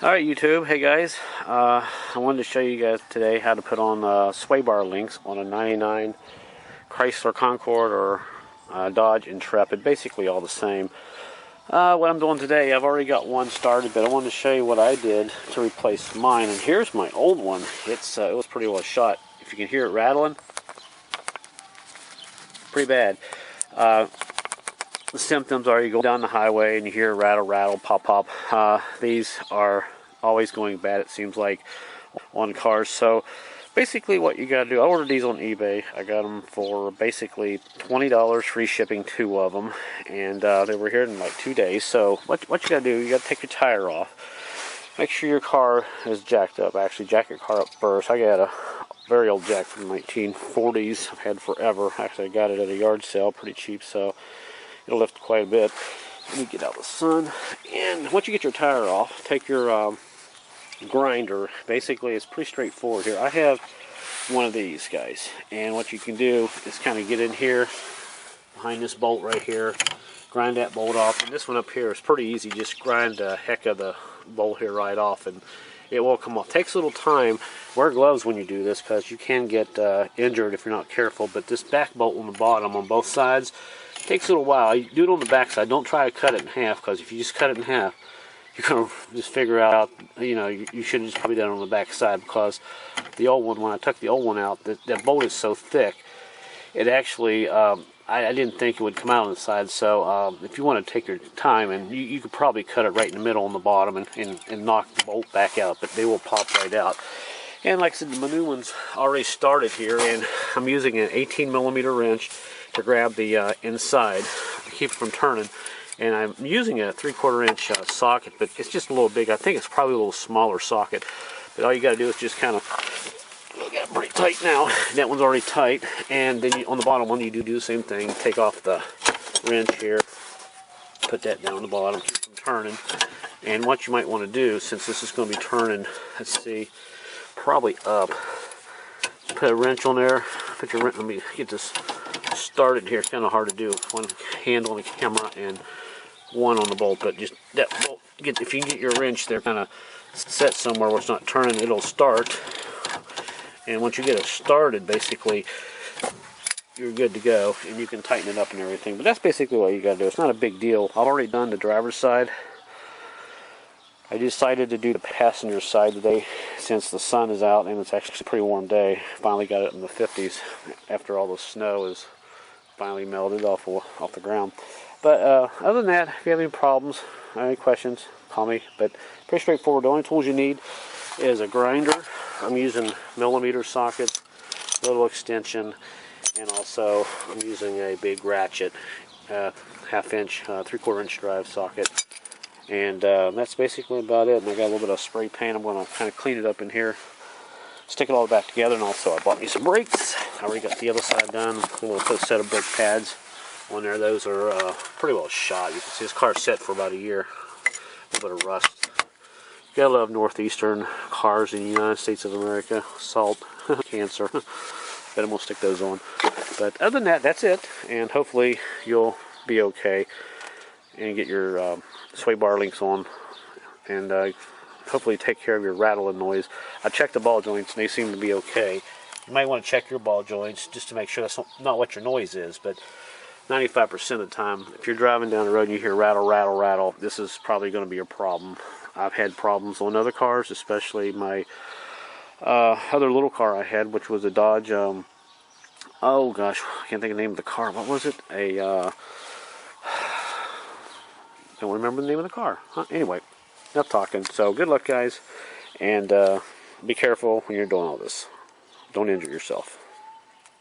Alright YouTube, hey guys, I wanted to show you guys today how to put on sway bar links on a 99 Chrysler Concord or Dodge Intrepid, basically all the same. What I'm doing today, I've already got one started, but I wanted to show you what I did to replace mine. And here's my old one. It was pretty well shot. If you can hear it rattling, pretty bad. The symptoms are you go down the highway and you hear rattle, rattle, pop, pop. These are always going bad, it seems like, on cars. So basically what you got to do, I ordered these on eBay. I got them for basically $20, free shipping, 2 of them. And they were here in like 2 days. So what you got to do, you got to take your tire off. Make sure your car is jacked up. Actually, jack your car up first. I got a very old jack from the 1940s. I've had forever. Actually, I got it at a yard sale, pretty cheap. So it'll lift quite a bit. Let me get out the sun. And once you get your tire off, take your grinder. Basically, it's pretty straightforward here. I have one of these guys. And what you can do is kind of get in here, behind this bolt right here, grind that bolt off. And this one up here is pretty easy. Just grind the heck of the bolt here right off and it will come off. Takes a little time. Wear gloves when you do this because you can get injured if you're not careful. But this back bolt on the bottom on both sides takes a little while. You do it on the back side. Don't try to cut it in half, because if you just cut it in half, you're going to just figure out, you should have just probably done it on the back side, because the old one, when I took the old one out, that bolt is so thick, it actually, I didn't think it would come out on the side. So if you want to take your time, and you could probably cut it right in the middle on the bottom and knock the bolt back out, but they will pop right out. And like I said, my new one's already started here, and I'm using an 18mm wrench to grab the inside to keep it from turning. And I'm using a 3/4 inch socket, but it's just a little big. I think it's probably a little smaller socket. But all you got to do is just kind of, look at it pretty tight now. That one's already tight. And then on the bottom one, you do the same thing. Take off the wrench here, put that down the bottom, keep from turning. And what you might want to do, since this is going to be turning, let's see, probably up. Put a wrench on there. Put your wrench. Let me get this started here. It's kind of hard to do. One hand on the camera and one on the bolt. But just that bolt. If you can get your wrench there, kind of set somewhere where it's not turning, it'll start. And once you get it started, basically, you're good to go, and you can tighten it up and everything. But that's basically what you got to do. It's not a big deal. I've already done the driver's side. I decided to do the passenger side today since the sun is out and it's actually a pretty warm day. Finally got it in the 50s after all the snow is finally melted off the ground. But other than that, if you have any problems, any questions, call me. But pretty straightforward. The only tools you need is a grinder. I'm using millimeter socket, little extension, and also I'm using a big ratchet, 1/2 inch, 3/4 inch drive socket. And that's basically about it. And I got a little bit of spray paint. I'm going to kind of clean it up in here, stick it all back together. And also I bought me some brakes. I already got the other side done. I'm going to put a set of brake pads on there. Those are pretty well shot. You can see this car's set for about a year. A little bit of rust. You gotta love northeastern cars in the United States of America. Salt, cancer. But I'm going to stick those on. But other than that, that's it. And hopefully you'll be okay and get your sway bar links on, and hopefully take care of your rattling noise. I checked the ball joints and they seem to be okay. You might want to check your ball joints just to make sure that's not what your noise is, but 95% of the time, if you're driving down the road and you hear rattle, rattle, rattle, this is probably going to be a problem. I've had problems on other cars, especially my other little car I had, which was a Dodge, oh gosh, I can't think of the name of the car. What was it? Don't remember the name of the car. Anyway, enough talking. So good luck, guys, and be careful when you're doing all this. Don't injure yourself.